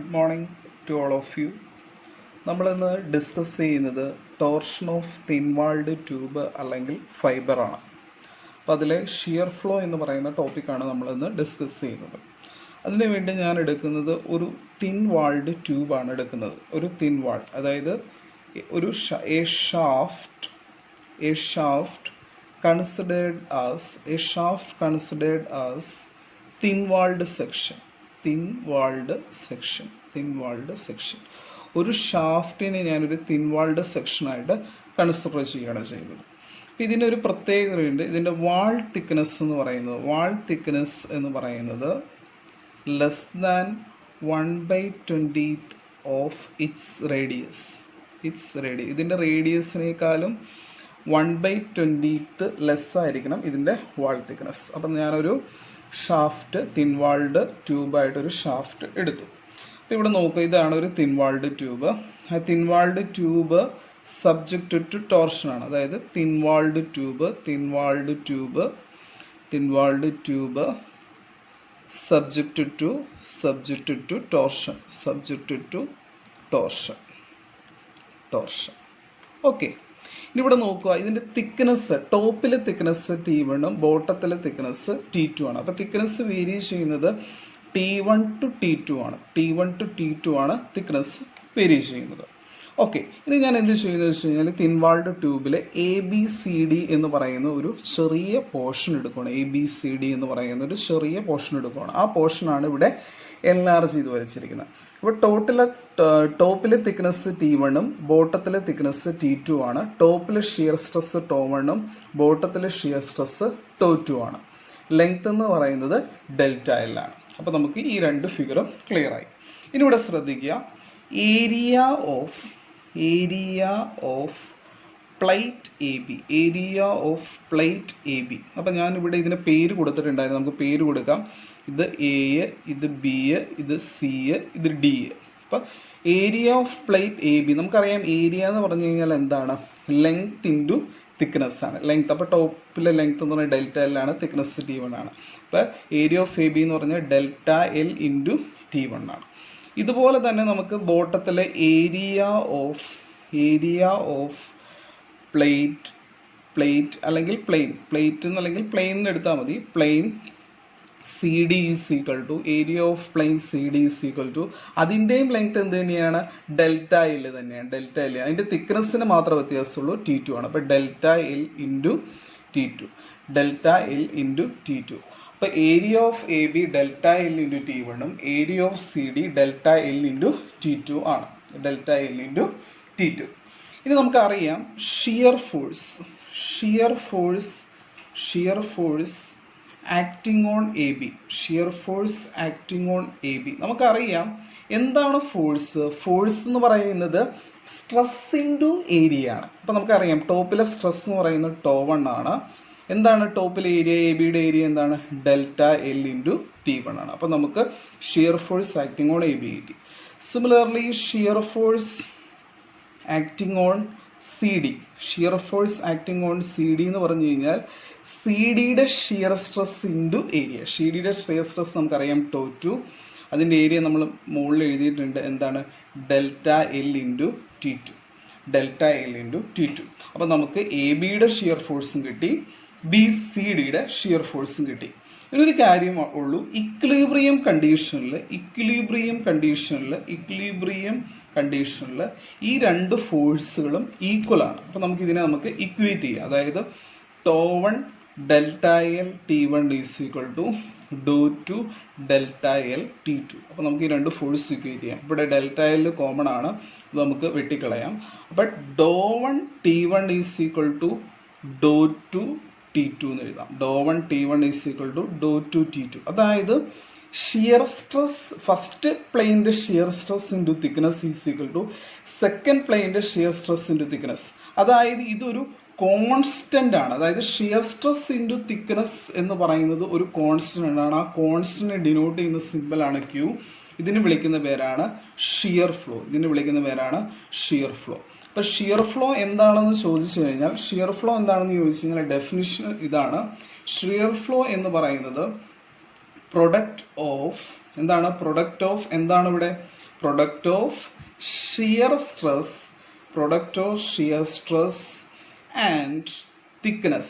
Good morning to all of you. നമ്മളിന്ന് discuss ചെയ്യുന്നത് torsion of thin walled tube അല്ലെങ്കിൽ ഫൈബറാണ്. അപ്പോൾ അതിലെ ഷിയർ ഫ്ലോ എന്ന് പറയുന്ന ടോപ്പിക്കാണ് നമ്മളിന്ന് ഡിസ്കസ് ചെയ്യുന്നത്. അതിനു വേണ്ടി ഞാൻ എടുക്കുന്നത് ഒരു തിൻ വാൾഡ് ട്യൂബാണ് എടുക്കുന്നത്. ഒരു തിൻ വാൾ, അതായത് ഒരു shaft considered as thin walled section. ഒരു ഷാഫ്റ്റിനെ ഞാനൊരു തിൻ വാൾഡ് സെക്ഷനായിട്ട് കൺസിഡർ ചെയ്യുകയാണ് ചെയ്യുന്നത്. ഇതിൻ്റെ ഒരു പ്രത്യേകതയുണ്ട്. ഇതിൻ്റെ വാൾ തിക്നെസ് എന്ന് പറയുന്നത് less than 1/20 of its radius. ഇതിൻ്റെ റേഡിയസിനേക്കാളും 1/20 ലെസ് ആയിരിക്കണം ഇതിൻ്റെ വാൾ തിക്നെസ്. അപ്പം ഞാനൊരു ഷാഫ്റ്റ് തിൻ വാൾഡ് ട്യൂബായിട്ടൊരു ഷാഫ്റ്റ് എടുത്തു. അപ്പോൾ ഇവിടെ നോക്കുക, ഇതാണ് ഒരു തിൻ വാൾഡ് ട്യൂബ്. ആ thin walled tube subject to torsion ആണ്. അതായത് thin walled tube subject to torsion. Okay, ഇനി ഇവിടെ നോക്കുക, ഇതിൻ്റെ തിക്നെസ്, ടോപ്പിലെ തിക്നെസ് T1 ബോട്ടത്തിലെ തിക്നെസ് T2 ആണ്. അപ്പോൾ തിക്നെസ് വേരി ചെയ്യുന്നത് T1 to T2 ആണ് തിക്നെസ് വേരി ചെയ്യുന്നത്. ഓക്കെ, ഇനി ഞാൻ എന്ത് ചെയ്യുന്നത് വെച്ച് കഴിഞ്ഞാൽ തിൻ വാൾഡ് ട്യൂബിലെ ABCD എന്ന് പറയുന്ന ഒരു ചെറിയ പോർഷൻ എടുക്കുകയാണ്. ആ പോർഷനാണ് ഇവിടെ എൻലാർജ് ചെയ്ത് വരച്ചിരിക്കുന്നത്. ഇപ്പോൾ ടോപ്പിലെ തിക്നെസ് T1 ബോട്ടത്തിലെ തിക്നെസ് T2 ആണ്. ടോപ്പിലെ ഷിയർ സ്ട്രെസ് T1 ബോട്ടത്തിലെ ഷിയർ സ്ട്രെസ് T2 ആണ്. ലെങ്ത് എന്ന് പറയുന്നത് ΔL ആണ്. അപ്പോൾ നമുക്ക് ഈ രണ്ട് ഫിഗറും ക്ലിയർ ആയി. ഇനി ഇവിടെ ശ്രദ്ധിക്കുക, area of plate A B. അപ്പം ഞാനിവിടെ ഇതിന് പേര് കൊടുത്തിട്ടുണ്ടായിരുന്നു. നമുക്ക് പേര് കൊടുക്കാം. ഇത് A, ഇത് B, ഇത് C, ഇത് D. അപ്പം area of plate A B, നമുക്കറിയാം ഏരിയ എന്ന് പറഞ്ഞു കഴിഞ്ഞാൽ എന്താണ്? ലെങ്ത് ഇൻറ്റു തിക്നെസ് ആണ്. ലെങ്ത്, അപ്പോൾ ടോപ്പിലെ ലെങ്ത് എന്ന് പറഞ്ഞാൽ ΔL ആണ്, തിക്നെസ് T1 ആണ്. അപ്പോൾ ഏരിയ ഓഫ് എ ബി എന്ന് പറഞ്ഞാൽ ΔL ഇൻറ്റു T1 ആണ്. ഇതുപോലെ തന്നെ നമുക്ക് ബോട്ടത്തിലെ ഏരിയ ഓഫ് പ്ലേറ്റ് അല്ലെങ്കിൽ പ്ലെയിൻ എടുത്താൽ മതി. Plain CD is equal to area of plain CD is equal to അതിൻ്റെയും ലെങ്ത് എന്ത് തന്നെയാണ്? ΔL തന്നെയാണ്. അതിൻ്റെ തിക്നെസ്സിന് മാത്രമേ വ്യത്യാസമുള്ളൂ, T2 ആണ്. അപ്പോൾ ΔL ഇൻറ്റു T2. അപ്പോൾ area of A B ΔL into T1 area of CD ΔL into T2 ആണ്. ഇനി നമുക്കറിയാം shear force acting on a B. നമുക്കറിയാം എന്താണ് ഫോഴ്സ് എന്ന് പറയുന്നത് സ്ട്രെസ് ഇൻറ്റു ഏരിയ ആണ്. അപ്പോൾ നമുക്കറിയാം ടോപ്പിലെ സ്ട്രെസ് എന്ന് പറയുന്നത് T1 ആണ്. എന്താണ് ടോപ്പിലെ ഏരിയ, എ ബിയുടെ ഏരിയ എന്താണ്? ΔL ഇൻറ്റു T1 ആണ്. അപ്പോൾ നമുക്ക് shear force acting on a b കിട്ടി. Similarly shear force acting on CD എന്ന് പറഞ്ഞു കഴിഞ്ഞാൽ CD-യുടെ ഷിയർ സ്ട്രെസ് ഇൻറ്റു ഏരിയ. CD-യുടെ ഷിയർ സ്ട്രെസ് നമുക്കറിയാം T2. അതിൻ്റെ ഏരിയ നമ്മൾ മുകളിൽ എഴുതിയിട്ടുണ്ട്, എന്താണ്? ΔL into T2. അപ്പോൾ നമുക്ക് എ ബിയുടെ ഷിയർ ഫോഴ്സും കിട്ടി, BCD-യുടെ ഷിയർ ഫോഴ്സും കിട്ടി. ഇതൊരു കാര്യം ഉള്ളൂ, ഇക്വിലിബ്രിയം കണ്ടീഷനിൽ ഈ രണ്ട് ഫോഴ്സുകളും ഈക്വൽ ആണ്. അപ്പോൾ നമുക്ക് ഇക്വേറ്റ് ചെയ്യാം. അതായത് T1 ΔL T1 is equal to T2 ΔL T2. അപ്പോൾ നമുക്ക് ഈ രണ്ട് ഫോഴ്സ് ഇക്വേറ്റ് ചെയ്യാം. ഇവിടെ ΔL കോമൺ ആണ്, ഇത് നമുക്ക് വെട്ടിക്കളയാം. അപ്പോൾ T1 T1 is equal to T2 T2 എന്ന് എഴുതാം. T1 is equal to T2 T2. അതായത് ഷിയർ സ്ട്രെസ്, ഫസ്റ്റ് പ്ലെയിൻ്റെ shear stress into thickness is equal to second പ്ലെയിൻ്റെ ഷിയർ സ്ട്രെസ് ഇൻറ്റു തിക്നെസ്. അതായത് ഇതൊരു കോൺസ്റ്റൻ്റ് ആണ്. അതായത് ഷിയർ സ്ട്രെസ് ഇൻറ്റു തിക്നെസ് എന്ന് പറയുന്നത് ഒരു കോൺസ്റ്റൻ്റ് ആണ്. ആ കോൺസ്റ്റൻ്റ് ഡിനോട്ട് ചെയ്യുന്ന സിമ്പിളാണ് Q. ഇതിന് വിളിക്കുന്ന പേരാണ് ഷിയർ ഫ്ലോ. അപ്പോൾ ഷിയർ ഫ്ലോ എന്താണെന്ന് ചോദിച്ചു കഴിഞ്ഞാൽ, ഡെഫിനിഷൻ ഇതാണ്. ഷിയർ ഫ്ലോ എന്ന് പറയുന്നത് പ്രൊഡക്റ്റ് ഓഫ് എന്താണ് ഇവിടെ product of shear stress and thickness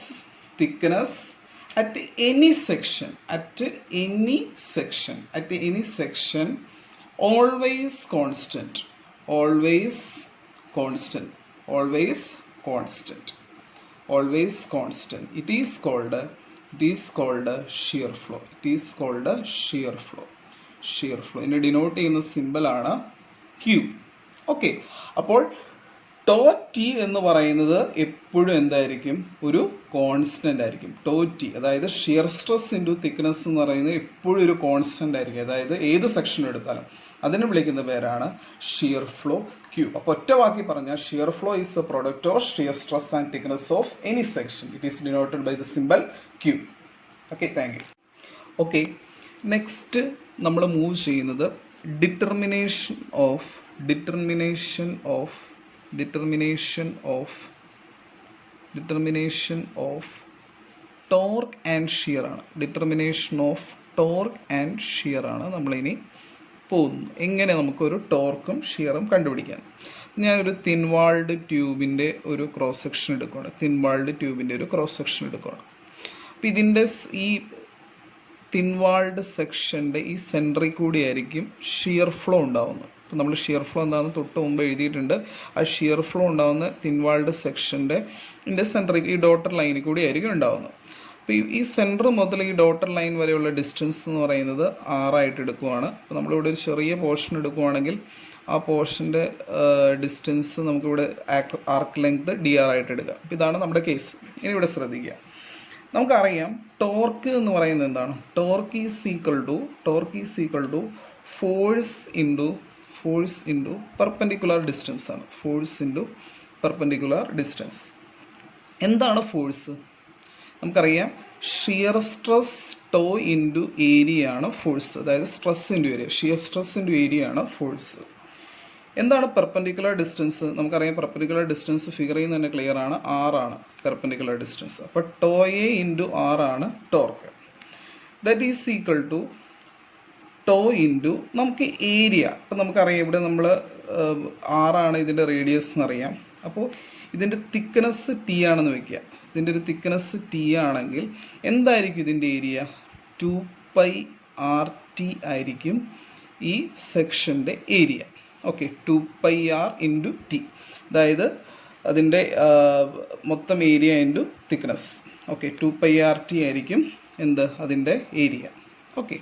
at any section always constant. It is called shear flow. ഇതിനെ ഡിനോട്ട് ചെയ്യുന്ന സിമ്പിൾ ആണ് Q. ഓക്കെ, അപ്പോൾ ടോ ടി എന്ന് പറയുന്നത് എപ്പോഴും എന്തായിരിക്കും? ഒരു കോൺസ്റ്റന്റ് ആയിരിക്കും. ടോ ടി, അതായത് ഷിയർ സ്ട്രെസ് ഇൻറ്റു തിക്നെസ് എന്ന് പറയുന്നത് എപ്പോഴും ഒരു കോൺസ്റ്റന്റ് ആയിരിക്കും. അതായത് ഏത് സെക്ഷൻ എടുത്താലും അതിനെ വിളിക്കുന്ന പേരാണ് ഷിയർ ഫ്ലോ Q. അപ്പോൾ ഒറ്റ വാക്കി പറഞ്ഞാൽ shear flow is a product of shear stress and thickness of any section. It is denoted by the simple Q. Okay, thank you. Okay, next നമ്മൾ മൂവ് ചെയ്യുന്നത് determination of torque and shear ആണ്. നമ്മളിനി പോകുന്നു. എങ്ങനെ നമുക്കൊരു ടോർക്കും ഷിയറും കണ്ടുപിടിക്കാം? ഞാനൊരു thin walled ട്യൂബിൻ്റെ ഒരു ക്രോസ് സെക്ഷൻ എടുക്കുകയാണ്. അപ്പോൾ ഇതിൻ്റെ ഈ തിൻ വാൾഡ് സെക്ഷൻ്റെ ഈ സെൻറ്ററിൽ കൂടിയായിരിക്കും ഷിയർ ഫ്ലോ ഉണ്ടാവുന്നത്. അപ്പോൾ നമ്മൾ ഷിയർ ഫ്ലോ എന്താണെന്ന് തൊട്ട് മുമ്പ് എഴുതിയിട്ടുണ്ട്. ആ ഷിയർ ഫ്ലോ ഉണ്ടാകുന്ന തിൻ വാൾഡ് സെക്ഷൻ്റെ സെൻറ്ററിൽ ഈ ഡോട്ടർ ലൈനിൽ കൂടി ആയിരിക്കും ഉണ്ടാകുന്നത്. അപ്പോൾ ഈ സെൻറ്റർ മുതൽ ഈ ഡോട്ടർ ലൈൻ വരെയുള്ള ഡിസ്റ്റൻസ് എന്ന് പറയുന്നത് 6 ആയിട്ട് എടുക്കുവാണ്. അപ്പോൾ നമ്മളിവിടെ ഒരു ചെറിയ പോർഷൻ എടുക്കുവാണെങ്കിൽ ആ പോർഷൻ്റെ ഡിസ്റ്റൻസ് നമുക്കിവിടെ ആർക്ക് ലെങ്ത് DR ആയിട്ട് എടുക്കാം. അപ്പോൾ ഇതാണ് നമ്മുടെ കേസ്. ഇനി ഇവിടെ ശ്രദ്ധിക്കുക, നമുക്കറിയാം ടോർക്ക് എന്ന് പറയുന്നത് എന്താണ്? Torque is equal to force into perpendicular distance ആണ്. എന്താണ് ഫോഴ്സ്? നമുക്കറിയാം shear stress tau into area ആണ് ഫോഴ്സ്. അതായത് stress into area, shear stress into area ആണ് ഫോഴ്സ്. എന്താണ് പെർപെൻഡിക്കുലർ ഡിസ്റ്റൻസ്? നമുക്കറിയാം പെർപെൻഡിക്കുലർ ഡിസ്റ്റൻസ് ഫിഗർ ചെയ്യുന്ന തന്നെ ക്ലിയർ ആണ്. 6 ആണ് പെർപെൻഡിക്കുലർ ഡിസ്റ്റൻസ്. അപ്പോൾ ടോ എ ഇൻറ്റു 6 ആണ് torque. That is equal to tau into നമുക്ക് ഏരിയ. അപ്പം നമുക്കറിയാം ഇവിടെ നമ്മൾ 6 ആണ് ഇതിൻ്റെ റേഡിയസ് എന്നറിയാം. അപ്പോൾ ഇതിൻ്റെ തിക്നെസ് T ആണെന്ന് വെക്കുക. ഇതിൻ്റെ ഒരു തിക്നെസ് T ആണെങ്കിൽ എന്തായിരിക്കും ഇതിൻ്റെ ഏരിയ? 2πRT ആയിരിക്കും ഈ സെക്ഷൻ്റെ area. Okay, 2πR into T, അതായത് അതിൻ്റെ മൊത്തം area into thickness. Okay, 2πRT ആയിരിക്കും അതിൻ്റെ area. Okay,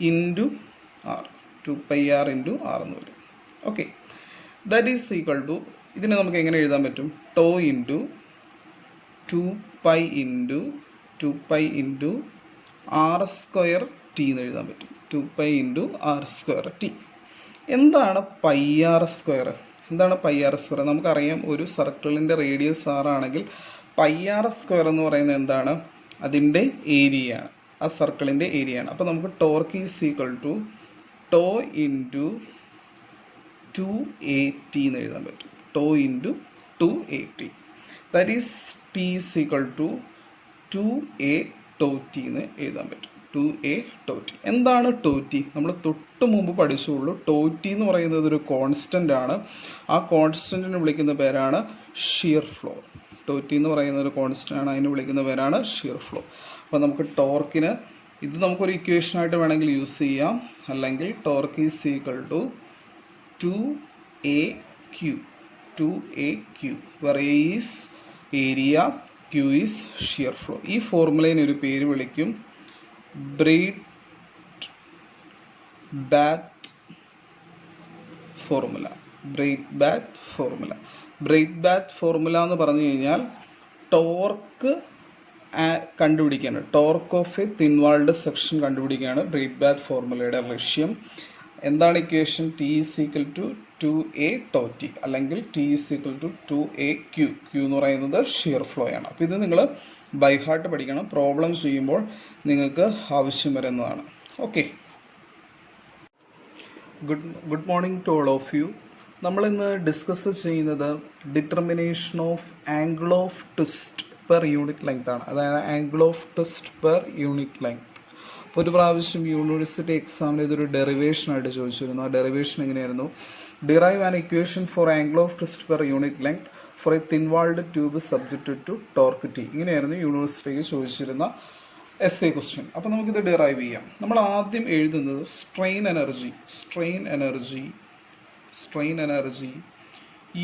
into R, 2πR into R എന്ന് വരും. Okay, that is equal to, ഇതിനെ നമുക്ക് എങ്ങനെ എഴുതാൻ പറ്റും? Tau into 2π into R square T എന്ന് എഴുതാൻ പറ്റും. 2π ഇൻറ്റു R സ്ക്വയർ T. എന്താണ് πR സ്ക്വയർ? നമുക്കറിയാം ഒരു സർക്കിളിൻ്റെ റേഡിയസ് 6 ആണെങ്കിൽ πR സ്ക്വയർ എന്ന് പറയുന്നത് എന്താണ്? അതിൻ്റെ ഏരിയ ആണ്, ആ സർക്കിളിൻ്റെ ഏരിയ ആണ്. അപ്പോൾ നമുക്ക് torque is equal to tau into 2AT എന്ന് എഴുതാൻ പറ്റും. Tau into 2AT, that is T is equal to 2A tau T എന്ന് എഴുതാൻ പറ്റും. 2A tau T. എന്താണ് ടോ T? നമ്മൾ തൊട്ട് മുമ്പ് പഠിച്ചുള്ളൂ. ടോ T എന്ന് പറയുന്നത് ഒരു കോൺസ്റ്റൻ്റ് ആണ്. ആ കോൺസ്റ്റൻറ്റിനെ വിളിക്കുന്ന പേരാണ് ഷിയർ ഫ്ലോ. ടോ T എന്ന് പറയുന്ന ഒരു കോൺസ്റ്റൻ്റ് ആണ്, അതിന് വിളിക്കുന്ന പേരാണ് ഷിയർ ഫ്ലോ. അപ്പോൾ നമുക്ക് ടോർക്കിന് ഇത് നമുക്കൊരു ഇക്വേഷനായിട്ട് വേണമെങ്കിൽ യൂസ് ചെയ്യാം. അല്ലെങ്കിൽ torque is equal to 2AQ, where A is area, Q is shear flow. ഈ ഫോർമുലേനെ ഒരു പേര് വിളിക്കും ബ്രെയ്റ്റ് ബാറ്റ് ഫോർമുല എന്ന് പറഞ്ഞു കഴിഞ്ഞാൽ ടോർക്ക് കണ്ടുപിടിക്കുകയാണ്. Torque of a thin walled section കണ്ടുപിടിക്കുകയാണ് ബ്രെയ്റ്റ് ബാറ്റ് ഫോർമുലയുടെ ലക്ഷ്യം. എന്താണ് equation? T is equal to 2A tau T, അല്ലെങ്കിൽ T is equal to 2AQ. Q എന്ന് പറയുന്നത് ഷിയർ ഫ്ലോ ആണ്. അപ്പോൾ ഇത് നിങ്ങൾ ബൈ ഹാർട്ട് പഠിക്കണം. പ്രോബ്ലം ചെയ്യുമ്പോൾ നിങ്ങൾക്ക് ആവശ്യം വരുന്നതാണ്. Okay, good morning to all of you. നമ്മളിന്ന് ഡിസ്കസ് ചെയ്യുന്നത് determination of angle of twist per unit length ആണ്. അതായത് angle of twist per unit length. അപ്പോൾ ഒരു പ്രാവശ്യം യൂണിവേഴ്സിറ്റി എക്സാമിൽ ഇതൊരു ഡെറിവേഷനായിട്ട് ചോദിച്ചിരുന്നു. ആ ഡെറിവേഷൻ എങ്ങനെയായിരുന്നു? Derive an equation for angle of twist per unit length for a thin walled tube subjected to torque t. ഇങ്ങനെയായിരുന്നു യൂണിവേഴ്സിറ്റിക്ക് ചോദിച്ചിരുന്ന എസ് എ ക്വസ്റ്റ്യൻ. അപ്പോൾ നമുക്കിത് ഡിറൈവ് ചെയ്യാം. നമ്മൾ ആദ്യം എഴുതുന്നത് strain energy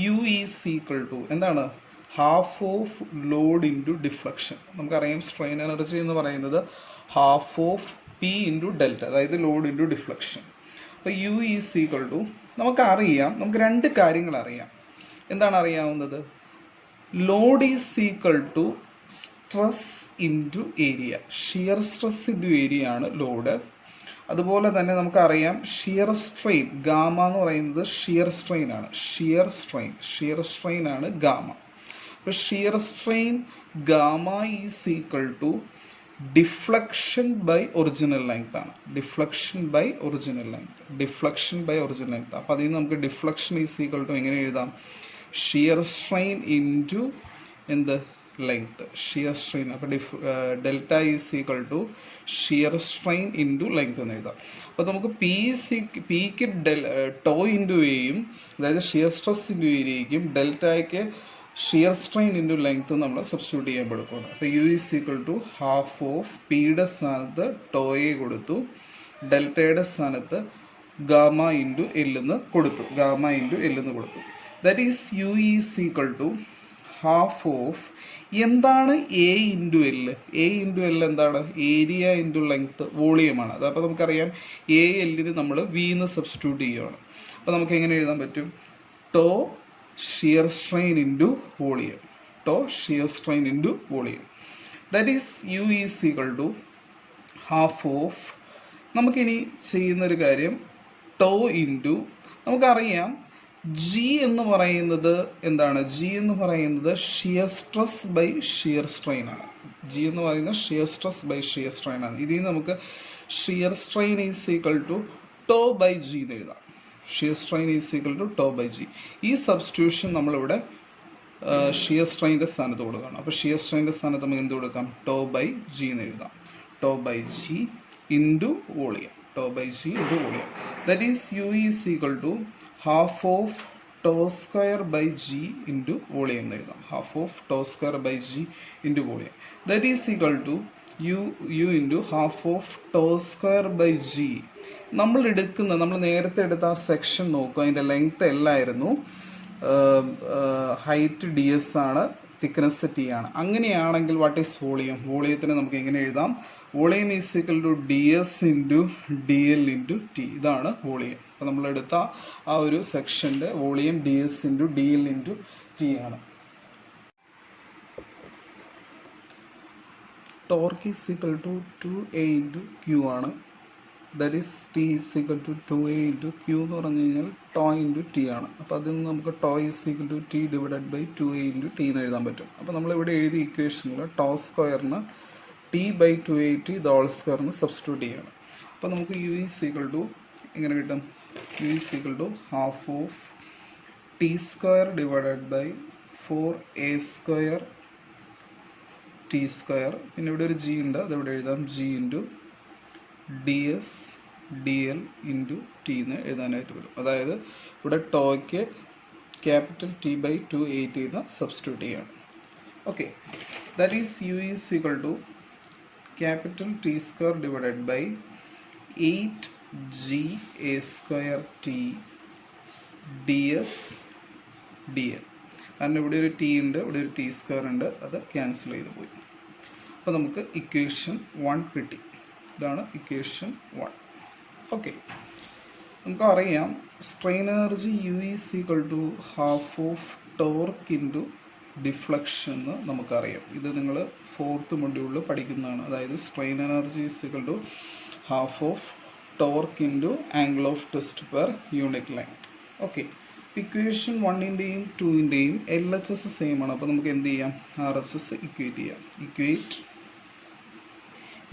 u is equal to എന്താണ്? Half of load into deflection. നമുക്കറിയാം സ്ട്രെയിൻ എനർജി എന്ന് പറയുന്നത് half of p into delta, അതായത് ലോഡ് ഇൻറ്റു ഡിഫ്ലക്ഷൻ. അപ്പോൾ യു ഈസ് ഈക്വൽ ടു നമുക്കറിയാം, നമുക്ക് രണ്ട് കാര്യങ്ങൾ അറിയാം. എന്താണ് അറിയാവുന്നത്? Load is equal to stress into area. Shear stress into area ആണ് ലോഡ്. അതുപോലെ തന്നെ നമുക്കറിയാം ഷിയർ സ്ട്രെയിൻ ഗാമ എന്ന് പറയുന്നത് ഷിയർ സ്ട്രെയിൻ ആണ്. ഷിയർ സ്ട്രെയിൻ ആണ് ഗാമ. അപ്പോൾ shear strain gamma is equal to deflection by original length ആണ്. Deflection by original length. അപ്പോൾ അതിൽ നിന്ന് നമുക്ക് ഡിഫ്ലക്ഷൻ ഈസ് ഈക്വൽ ടു എങ്ങനെ എഴുതാം? ഷിയർ സ്ട്രെയിൻ ഇൻറ്റു എന്ത്? ലെങ്ത്. Shear strain. അപ്പോൾ delta is equal to shear strain into length എന്ന് എഴുതാം. അപ്പോൾ നമുക്ക് പിക്ക് ടോ ഇൻറ്റു എയും, അതായത് ഷിയർ സ്ട്രെസ് ഇൻറ്റു ഏരിയയ്ക്കും, ഡെൽറ്റയ്ക്ക് ഷിയർ സ്ട്രെയിൻ ഇൻറ്റു ലെങ്ത് നമ്മൾ സബ്സ്റ്റിറ്റ്യൂട്ട് ചെയ്യാൻ കൊടുക്കണം. അപ്പോൾ u is equal to half of പിയുടെ സ്ഥാനത്ത് ടോയെ കൊടുത്തു, ഡെൽറ്റയുടെ സ്ഥാനത്ത് ഗാമ ഇൻറ്റു എല്ലെന്ന് കൊടുത്തു. That is U is equal to half of എന്താണ് എ ഇൻറ്റു എൽ? എന്താണ്? ഏരിയ ഇൻറ്റു ലെങ്ത്, വോളിയമാണ് അത്. അപ്പോൾ നമുക്കറിയാം എ എല്ലിന് നമ്മൾ വി എന്ന് സബ്സ്റ്റിറ്റ്യൂട്ട് ചെയ്യുകയാണ്. അപ്പോൾ നമുക്ക് എങ്ങനെ എഴുതാൻ പറ്റും? Tau shear strain into volume. That is U is equal to half of, നമുക്കിനി ചെയ്യുന്നൊരു കാര്യം ടോ ഇൻറ്റു, നമുക്കറിയാം ജി എന്ന് പറയുന്നത് എന്താണ്? ജി എന്ന് പറയുന്നത് shear stress by shear strain ആണ്. ഇതിൽ നിന്ന് നമുക്ക് shear strain is equal to tau by G എന്ന് എഴുതാം. ഈ സബ്സ്റ്റിറ്റ്യൂഷൻ നമ്മളിവിടെ ഷിയർ സ്ട്രെയിൻ്റെ സ്ഥാനത്ത് കൊടുക്കണം. അപ്പോൾ ഷിയർ സ്ട്രെയിൻ്റെ സ്ഥാനത്ത് നമുക്ക് എന്ത് കൊടുക്കാം? ടോ ബൈ ജി എന്ന് എഴുതാം. Tau by G into volume. That is U is equal to half of tau square by G into volume എന്ന് എഴുതാം. That is equal to U into half of tau square by G. നമ്മൾ നേരത്തെ എടുത്ത ആ section നോക്കുക. അതിൻ്റെ length എല്ലായിരുന്നു, height D S ആണ്, തിക്നെസ് ടി ആണ്. അങ്ങനെയാണെങ്കിൽ വാട്ട് ഈസ് വോളിയം? വോളിയത്തിന് നമുക്ക് എങ്ങനെ എഴുതാം? Volume is equal to D S into D L into t. ഇതാണ് വോളിയം. അപ്പോൾ നമ്മളെടുത്ത ആ ഒരു സെക്ഷൻ്റെ volume d S into D L into t ആണ്. Torque is equal to 2a into q ആണ്. That is t is equal to 2a into q എന്ന് പറഞ്ഞു കഴിഞ്ഞാൽ ടോ ഇൻറ്റു ടി ആണ്. അപ്പോൾ അതിൽ നിന്ന് നമുക്ക് tau is equal to T divided by 2a into T എന്ന് എഴുതാൻ പറ്റും. അപ്പോൾ നമ്മളിവിടെ എഴുതിയ ഇക്വേഷനിൽ ടോ സ്ക്വയറിന് ടി ബൈ 280 ദ ഹോൾ സ്ക്വയറിന് സബ്സ്റ്റിറ്റ്യൂട്ട് ചെയ്യണം. അപ്പോൾ നമുക്ക് യു ഈസ് ഈക്വൽ ടു എങ്ങനെ കിട്ടും? U is equal to half of T square divided by 4a square T square. പിന്നെ ഇവിടെ ഒരു ജി ഉണ്ട്, അതിവിടെ എഴുതാം. G into D S D L into T എന്ന് എഴുതാനായിട്ട് വരും. അതായത് ഇവിടെ ടോയ്ക്ക് ക്യാപിറ്റൽ ടി ബൈ 280 എന്ന് സബ്സ്റ്റിറ്റ്യൂട്ട് ചെയ്യണം. Okay, that is U is equal to capital T square divided by 8GA square T D S D L. കാരണം ഇവിടെ ഒരു ടി ഉണ്ട്, ഇവിടെ ഒരു ടി സ്ക്വയർ ഉണ്ട്, അത് ക്യാൻസൽ ചെയ്ത് പോയി. അപ്പോൾ നമുക്ക് ഇക്വേഷൻ 1 കിട്ടി. ഇതാണ് ഇക്വേഷൻ 1. ഓക്കെ, നമുക്കറിയാം strain energy u is equal to half of torque into deflection എന്ന് നമുക്കറിയാം. ഇത് നിങ്ങൾ 4th മൊഡ്യൂളിൽ പഠിക്കുന്നതാണ്. അതായത് strain energy is equal to half of torque into angle of twist per unit length. Okay, equation 1ൻ്റെയും 2ൻ്റെയും LHS സെയിം ആണ്. അപ്പോൾ നമുക്ക് എന്ത് ചെയ്യാം? RHS ഇക്വേറ്റ് ചെയ്യാം.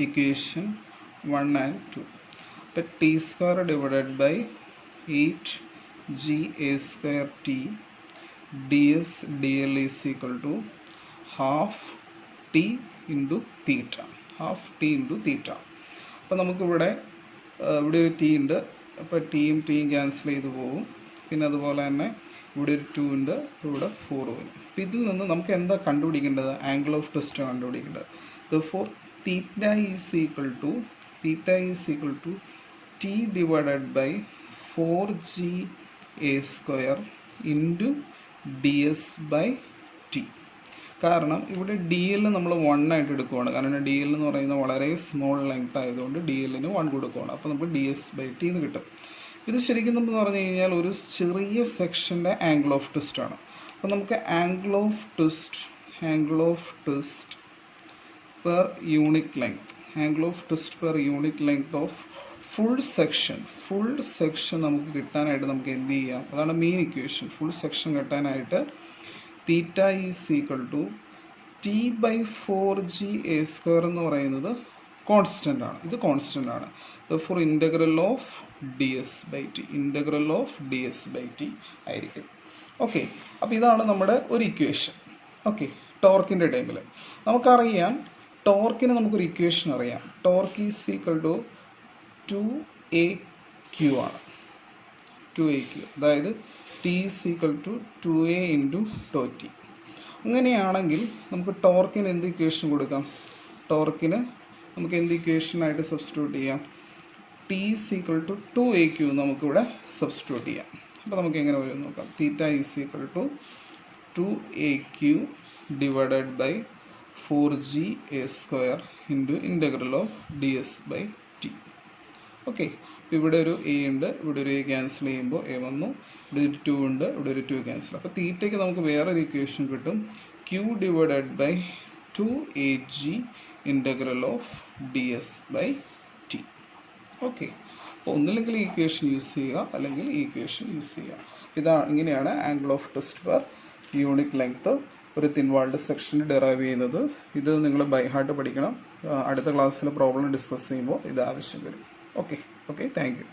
Equation 1 and 2. അപ്പോൾ t square divided by 8GA square T D S D L is equal to half T into theta. അപ്പോൾ അപ്പോൾ നമുക്കിവിടെ ഇവിടെ ഒരു ടി ഉണ്ട്, അപ്പോൾ ടിയും ക്യാൻസൽ ചെയ്ത് പോകും. പിന്നെ അതുപോലെ തന്നെ ഇവിടെ ഒരു 2 ഉണ്ട്, ഇവിടെ 4 വരും. അപ്പോൾ ഇതിൽ നിന്ന് നമുക്ക് എന്താ കണ്ടുപിടിക്കേണ്ടത്? ആംഗിൾ ഓഫ് ട്വിസ്റ്റ് കണ്ടുപിടിക്കേണ്ടത്. Therefore theta is equal to t divided by 4g a square into ds by t. കാരണം ഇവിടെ ഡി എൽ നമ്മൾ 1 ആയിട്ട് എടുക്കുകയാണ്. കാരണം ഡി എൽ എന്ന് പറയുന്നത് വളരെ സ്മോൾ ലെങ്ത് ആയതുകൊണ്ട് ഡി എല്ലിന് 1 കൊടുക്കുകയാണ്. അപ്പോൾ നമുക്ക് ഡി എസ് ബൈ ടി എന്ന് കിട്ടും. ഇത് ശരിക്കും നമ്മൾ പറഞ്ഞു കഴിഞ്ഞാൽ ഒരു ചെറിയ സെക്ഷൻ്റെ ആംഗിൾ ഓഫ് ട്വിസ്റ്റ് ആണ്. അപ്പോൾ നമുക്ക് angle of twist per unit length of full section നമുക്ക് കിട്ടാനായിട്ട് നമുക്ക് എന്ത് ചെയ്യാം? അതാണ് മെയിൻ ഇക്വേഷൻ. ഫുൾ സെക്ഷൻ കിട്ടാനായിട്ട് theta is equal to T by 4g a square എന്ന് പറയുന്നത് കോൺസ്റ്റൻ്റ് ആണ്. ഇത് കോൺസ്റ്റൻ്റ് ആണ്. Four integral of D S by T ആയിരിക്കും. ഓക്കെ, അപ്പോൾ ഇതാണ് നമ്മുടെ ഒരു ഇക്വേഷൻ. ഓക്കെ, ടോർക്കിൻ്റെ ടൈമിൽ നമുക്കറിയാം, ടോർക്കിന് നമുക്കൊരു ഇക്വേഷൻ അറിയാം. Torque is equal to 2AQ ആണ്. 2AQ, അതായത് T is equal to 2A into τT. അങ്ങനെയാണെങ്കിൽ നമുക്ക് ടോർക്കിന് എന്ത് ഇക്വേഷൻ കൊടുക്കാം? ടോർക്കിന് നമുക്ക് എന്ത് ഇക്വേഷനായിട്ട് സബ്സ്റ്റിറ്റ്യൂട്ട് ചെയ്യാം? T is equal to 2AQ നമുക്കിവിടെ സബ്സ്റ്റിറ്റ്യൂട്ട് ചെയ്യാം. അപ്പോൾ നമുക്ക് എങ്ങനെ വരും നോക്കാം. Theta is equal to 2AQ divided by 4g a square into integral of D S by T. Okay, ഇവിടെ ഒരു എ ഉണ്ട്, ഇവിടെ ഒരു എ ക്യാൻസൽ ചെയ്യുമ്പോൾ എ വന്നു, ഇവിടെ ഒരു 2 ഉണ്ട്, ഇവിടെ ഒരു 2 ക്യാൻസൽ. അപ്പോൾ തീറ്റയ്ക്ക് നമുക്ക് വേറൊരു ഇക്വേഷൻ കിട്ടും. Q divided by 2AG integral of D S by T. Okay, അപ്പോൾ ഒന്നില്ലെങ്കിൽ ഈ ഇക്വേഷൻ യൂസ് ചെയ്യുക, അല്ലെങ്കിൽ ഈ ഇക്വേഷൻ യൂസ് ചെയ്യുക. ഇങ്ങനെയാണ് angle of twist per unit length ഒരു തിൻ വാൾഡ് സെക്ഷന് ഡെറൈവ് ചെയ്യുന്നത്. ഇത് നിങ്ങൾ ബൈ ഹാർട്ട് പഠിക്കണം. അടുത്ത ക്ലാസ്സിൽ പ്രോബ്ലം ഡിസ്കസ് ചെയ്യുമ്പോൾ ഇത് ആവശ്യം വരും. Okay, thank U.